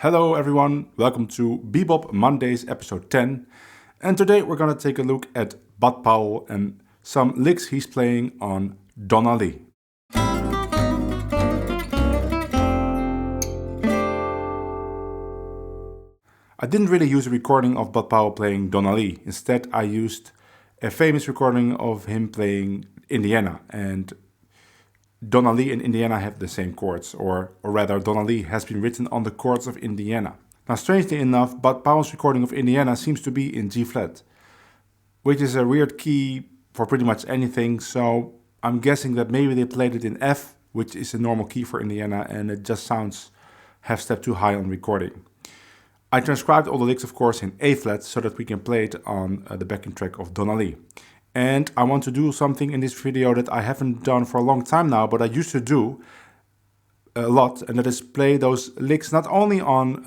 Hello everyone, welcome to Bebop Mondays episode 10. And today we're gonna take a look at BUD Powell and some licks he's playing on Donnelly. I didn't really use a recording of BUD Powell playing Donnelly. Instead I used a famous recording of him playing Indiana, and Donnelly and Indiana have the same chords, or rather Donnelly has been written on the chords of Indiana. Now strangely enough, BUD Powell's recording of Indiana seems to be in G flat, which is a weird key for pretty much anything, so I'm guessing that maybe they played it in F, which is a normal key for Indiana, and it just sounds half step too high on recording. I transcribed all the licks of course in A flat so that we can play it on the backing track of Donnelly. And I want to do something in this video that I haven't done for a long time now, but I used to do a lot, and that is play those licks not only on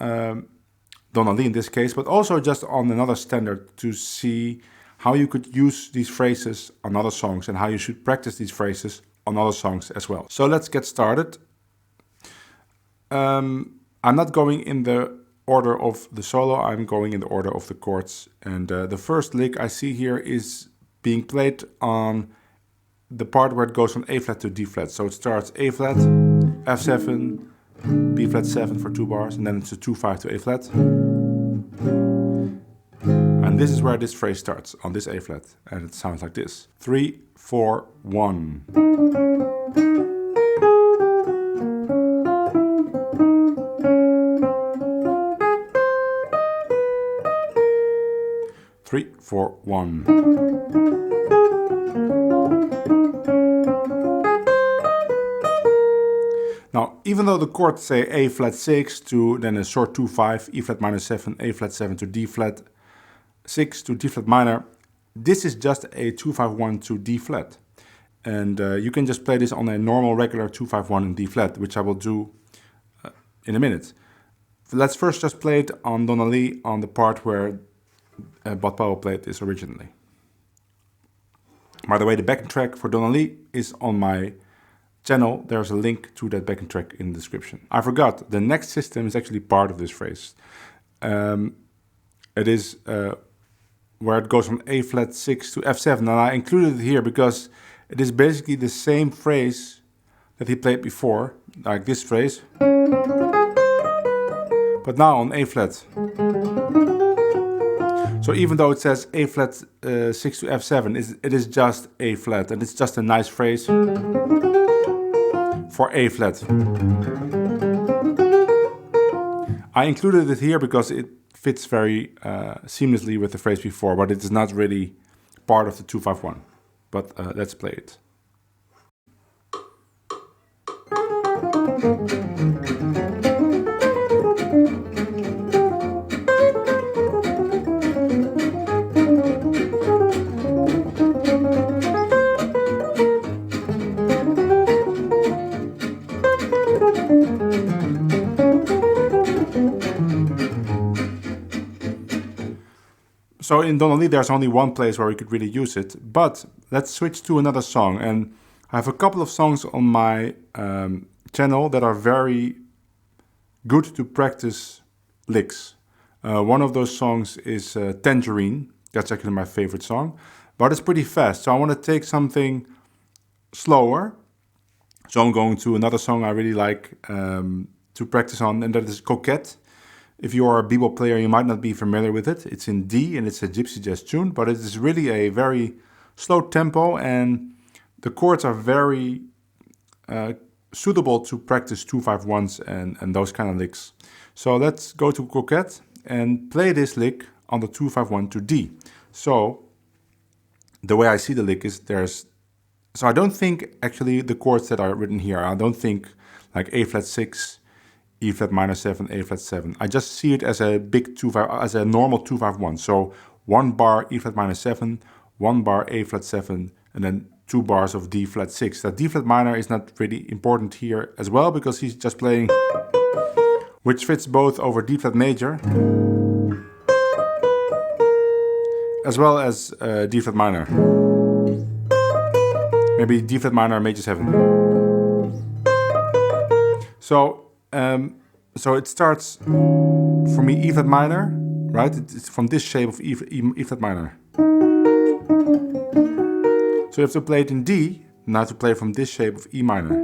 Donnelly in this case, but also just on another standard to see how you could use these phrases on other songs and how you should practice these phrases on other songs as well. So let's get started. I'm not going in the order of the solo, I'm going in the order of the chords. And the first lick I see here is being played on the part where it goes from A flat to D flat. So it starts A flat, F7, B flat 7 for 2 bars, and then it's a 2-5 to A flat. And this is where this phrase starts, on this A flat, and it sounds like this. 3, 4, 1. 3, 4, 1. Now, even though the chords say A flat 6 to then a short 2-5, E flat minor 7, A flat 7 to D flat 6 to D flat minor, this is just a 2-5-1 to D flat. And you can just play this on a normal regular 2-5-1 in D flat, which I will do in a minute. Let's first just play it on Donnelly on the part where BUD Powell played this originally. By the way, the backing track for Donnelly is on my channel. There's a link to that backing track in the description. I forgot, the next system is actually part of this phrase. It is where it goes from A flat 6 to F7, and I included it here because it is basically the same phrase that he played before, like this phrase, but now on A flat. So even though it says A flat 6 to F7, it is just A flat, and it's just a nice phrase for A flat. I included it here because it fits very seamlessly with the phrase before, but it is not really part of the 2-5-1. But let's play it. So in Donnelly there's only one place where we could really use it, but let's switch to another song. And I have a couple of songs on my channel that are very good to practice licks. One of those songs is Tangerine. That's actually my favorite song, but it's pretty fast. So I want to take something slower. So I'm going to another song I really like to practice on, and that is Coquette. If you are a bebop player, you might not be familiar with it. It's in D and it's a Gypsy Jazz tune, but it is really a very slow tempo, and the chords are very suitable to practice 2-5-1s and those kind of licks. So let's go to Coquette and play this lick on the 2-5-1 to D. So the way I see the lick is so I don't think actually the chords that are written here, I don't think like A flat 6, E flat minor 7, A flat 7. I just see it as a big 2-5, as a normal 2-5-1. So 1 bar E flat minor 7, 1 bar A flat 7, and then 2 bars of D flat 6. That D flat minor is not really important here as well, because he's just playing, which fits both over D flat major as well as D flat minor. Maybe D flat minor major 7. So So it starts for me E flat minor, right? It's from this shape of E flat minor. So you have to play it in D, now to play from this shape of E minor.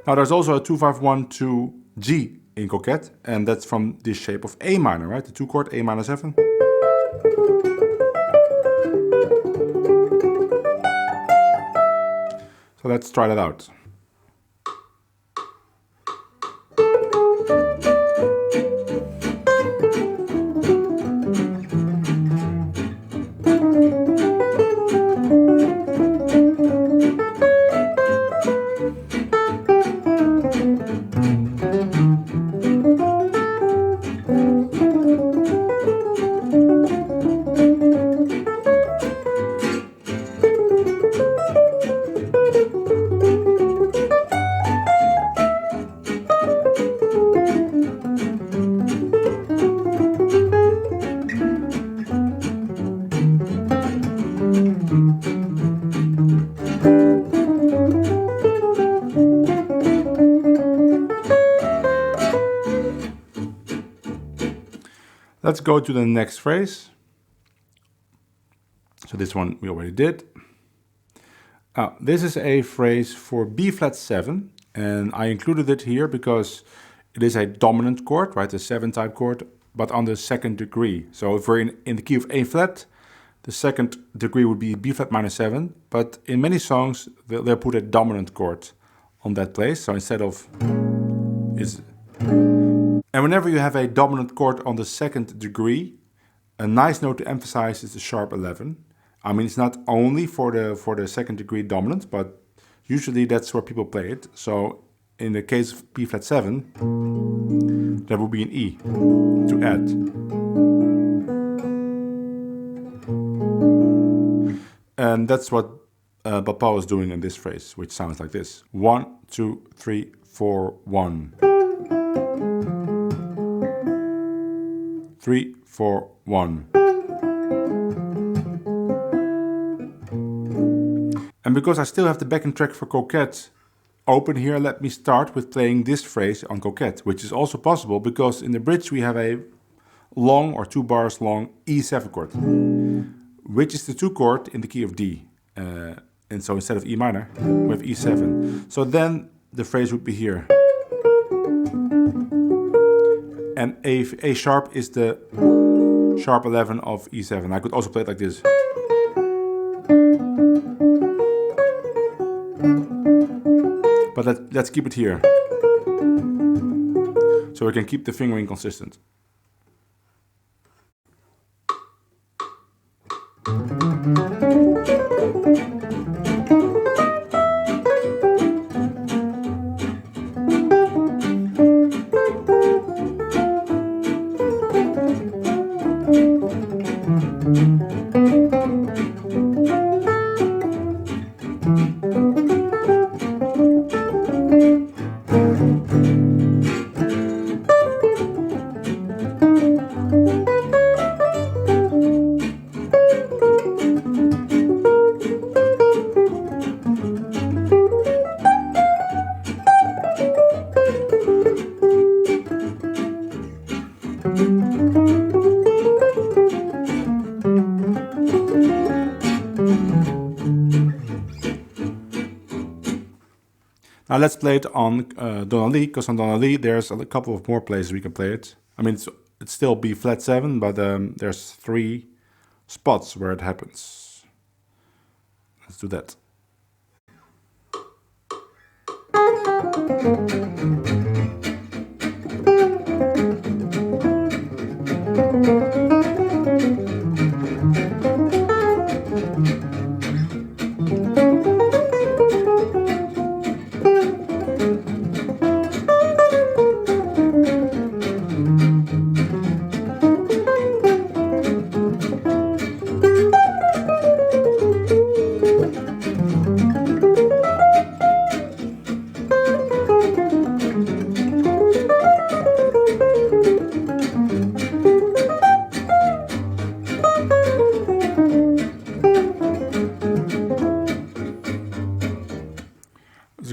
Now there's also a 2-5-1-2 G in Coquette, and that's from this shape of A minor, right? The 2 chord A minor 7. So let's try that out. Let's go to the next phrase. So this one we already did. This is a phrase for B flat 7, and I included it here because it is a dominant chord, right? A 7 type chord, but on the 2nd degree. So if we're in the key of A flat, the 2nd degree would be B flat minor 7, but in many songs they'll put a dominant chord on that place. So instead of and whenever you have a dominant chord on the 2nd degree, a nice note to emphasize is the sharp 11. I mean, it's not only for the 2nd degree dominant, but usually that's where people play it. So in the case of B flat 7, there will be an E to add. And that's what Bebop Powell is doing in this phrase, which sounds like this: 1, 2, 3, 4, 1. 3, 4, 1. And because I still have the backing track for Coquette open here, let me start with playing this phrase on Coquette, which is also possible because in the bridge we have a long or 2 bars long E7 chord, which is the 2 chord in the key of D. And so instead of E minor, we have E7. So then the phrase would be here. And A sharp is the sharp 11 of E7. I could also play it like this. But let's keep it here, so we can keep the fingering consistent. Now let's play it on Donnelly, because on Donnelly there's a couple of more places we can play it. I mean, it's still B flat 7, but there's 3 spots where it happens. Let's do that.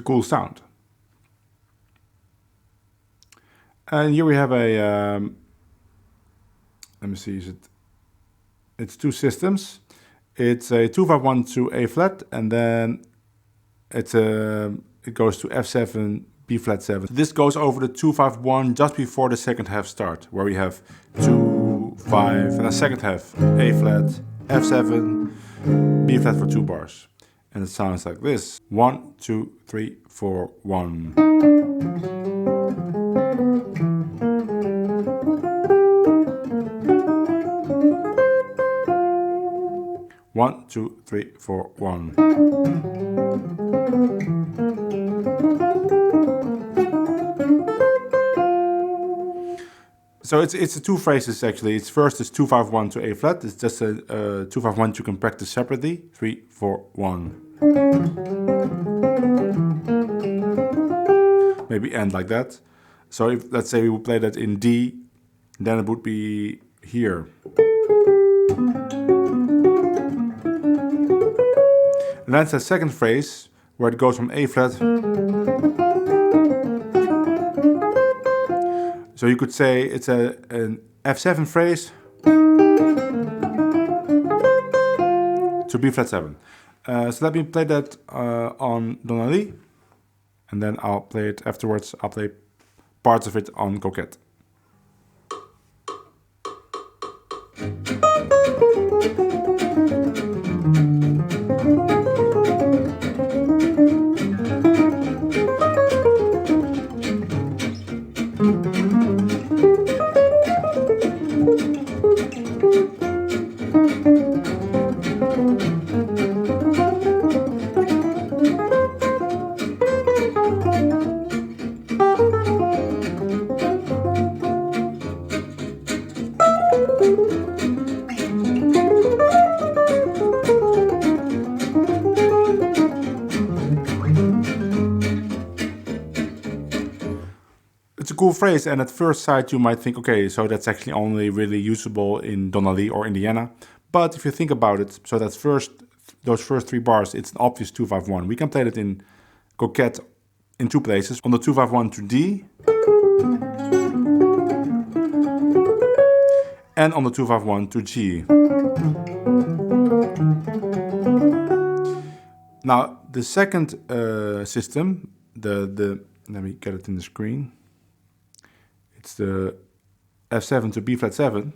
cool sound. And here we have a, let me see, it's two systems. It's a 251 to A flat, and then it goes to F7, B flat 7. This goes over the 251 just before the second half start, where we have 2, 5, and a second half, A flat, F7, B flat for 2 bars. And it sounds like this. 1, 2, 3, 4, 1. 1, 2, 3, 4, 1. So it's the two phrases actually. It's first is 251 to A flat. It's just a 251 you can practice separately. 3, 4, 1. Maybe end like that. So if let's say we would play that in D, then it would be here. And that's the second phrase where it goes from A flat. So you could say it's an F7 phrase to B flat 7. So let me play that on Donnelly, and then I'll play it afterwards. I'll play parts of it on Coquette. It's a cool phrase, and at first sight you might think, okay, so that's actually only really usable in Donnelly or Indiana. But if you think about it, so that's those first 3 bars, it's an obvious 251. We can play that in Coquette in 2 places, on the 251 to D, and on the 251 to G. Now the second system, let me get it in the screen. It's the F7 to B flat 7.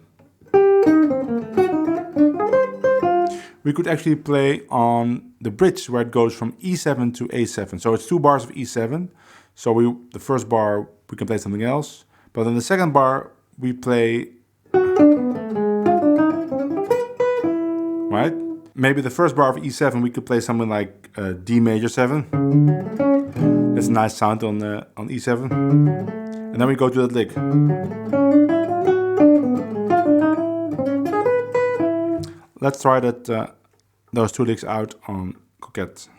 We could actually play on the bridge where it goes from E7 to A7. So it's 2 bars of E7. So the first bar we can play something else, but in the second bar we play, right? Maybe the first bar of E7 we could play something like D major 7. That's a nice sound on E7. And then we go to that lick. Let's try those 2 licks out on Coquette.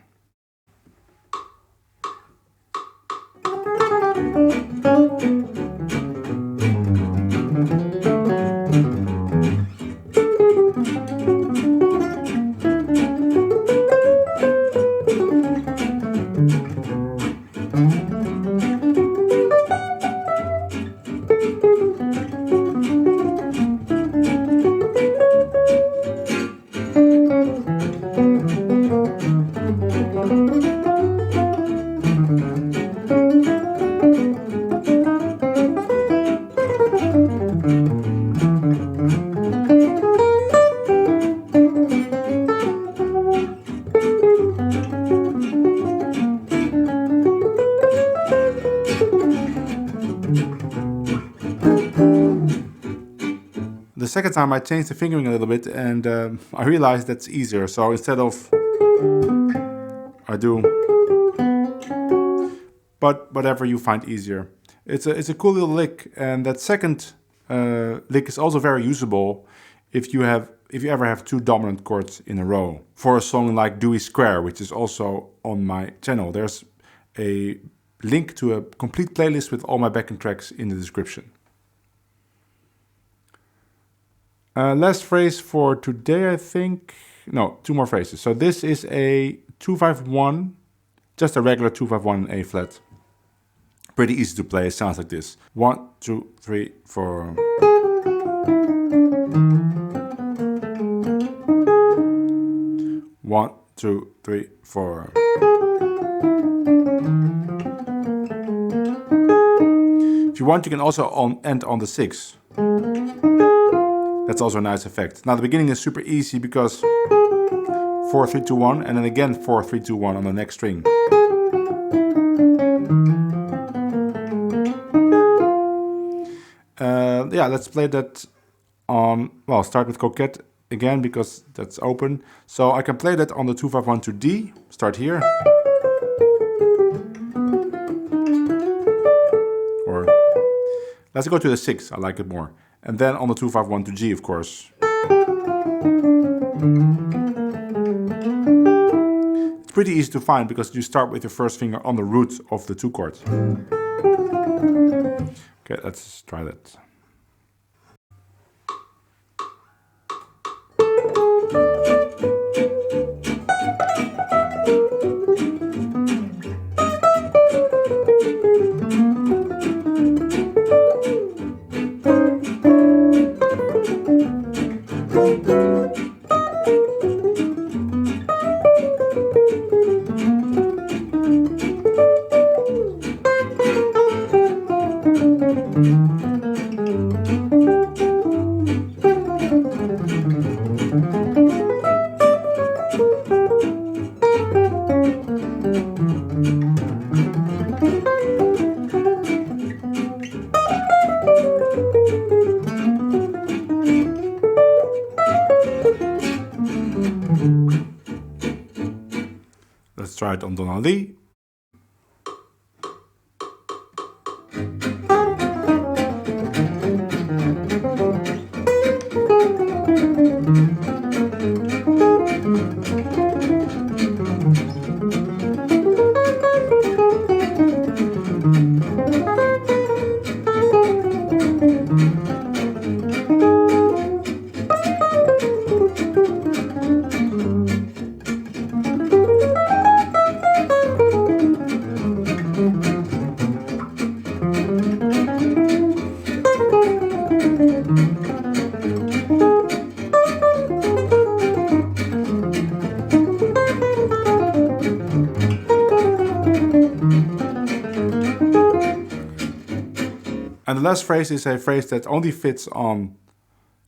The second time I changed the fingering a little bit, and I realized that's easier. So instead of I do, but whatever you find easier. It's a cool little lick, and that second lick is also very usable if you ever have 2 dominant chords in a row. For a song like Dewey Square, which is also on my channel, there's a link to a complete playlist with all my backing tracks in the description. Last phrase for today, I think. No, 2 more phrases. So this is a 251 just a regular 2-5-1 A flat. Pretty easy to play. It sounds like this. 1, 2, 3, 4. One, two, three, four. If you want, you can also end on the 6. That's also a nice effect. Now the beginning is super easy because 4, 3, 2, 1, and then again 4, 3, 2, 1 on the next string. Yeah, let's play that on, well, start with Coquette again because that's open. So I can play that on the 2-5-1 to D, start here. Or let's go to the 6, I like it more. And then on the 2-5-1 to G, of course. It's pretty easy to find because you start with your first finger on the root of the 2 chords. Okay, let's try that. Let's try it on Donnelly. And the last phrase is a phrase that only fits on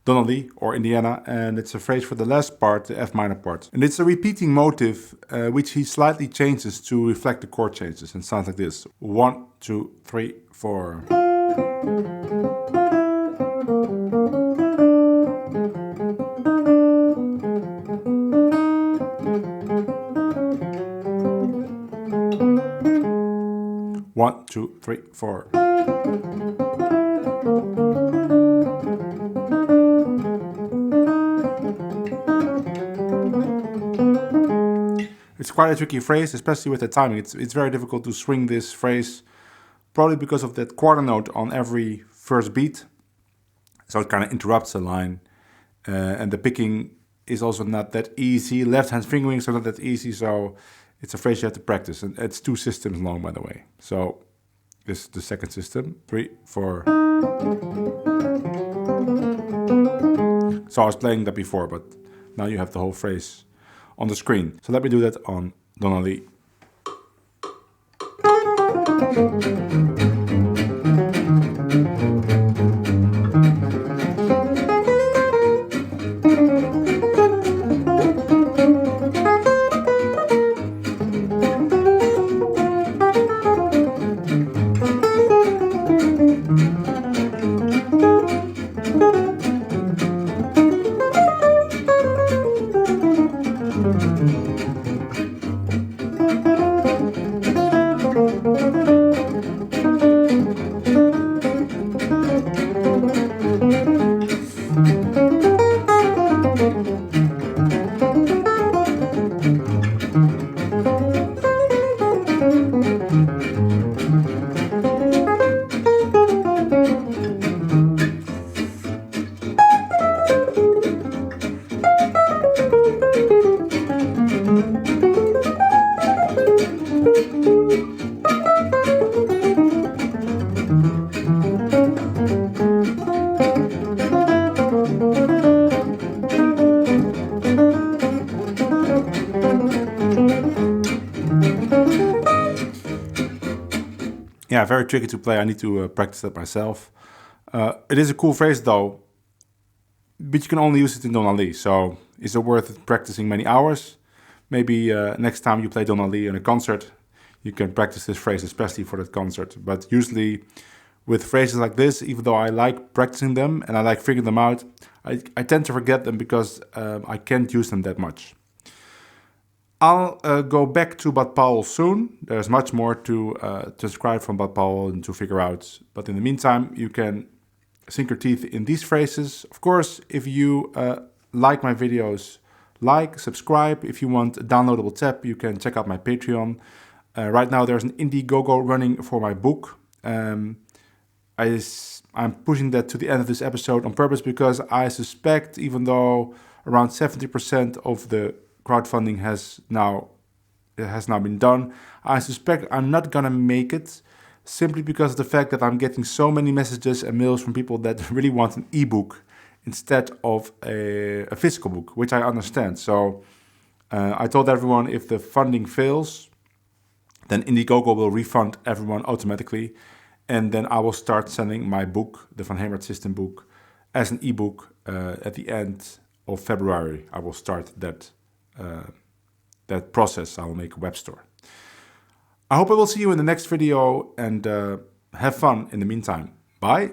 Donnelly or Indiana, and it's a phrase for the last part, the F minor part. And it's a repeating motif, which he slightly changes to reflect the chord changes, and sounds like this. 1, 2, 3, 4. One, two, three, four. It's quite a tricky phrase, especially with the timing. It's very difficult to swing this phrase, probably because of that quarter note on every first beat. So it kind of interrupts the line. And the picking is also not that easy. Left-hand fingering is not that easy, so it's a phrase you have to practice. And it's 2 systems long, by the way. So this is the second system. 3, 4. So I was playing that before, but now you have the whole phrase on the screen. So let me do that on Donnelly. yeah, very tricky to play. I need to practice that myself. It is a cool phrase though, but you can only use it in Donnelly. So is it worth it practicing many hours? Maybe next time you play Donnelly in a concert, you can practice this phrase, especially for that concert. But usually with phrases like this, even though I like practicing them and I like figuring them out, I tend to forget them because I can't use them that much. I'll go back to Bud Powell soon. There's much more to transcribe from Bud Powell and to figure out. But in the meantime, you can sink your teeth in these phrases. Of course, if you like my videos, like, subscribe. If you want a downloadable tab, you can check out my Patreon. Right now, there's an Indiegogo running for my book. I'm pushing that to the end of this episode on purpose because I suspect, even though around 70% of the crowdfunding has now been done, I suspect I'm not gonna make it, simply because of the fact that I'm getting so many messages and mails from people that really want an ebook instead of a physical book, which I understand. So I told everyone if the funding fails, then Indiegogo will refund everyone automatically, and then I will start sending my book, the Van Hemert System book, as an ebook at the end of February. I will start that process. I will make a web store. I hope I will see you in the next video, and have fun in the meantime. Bye.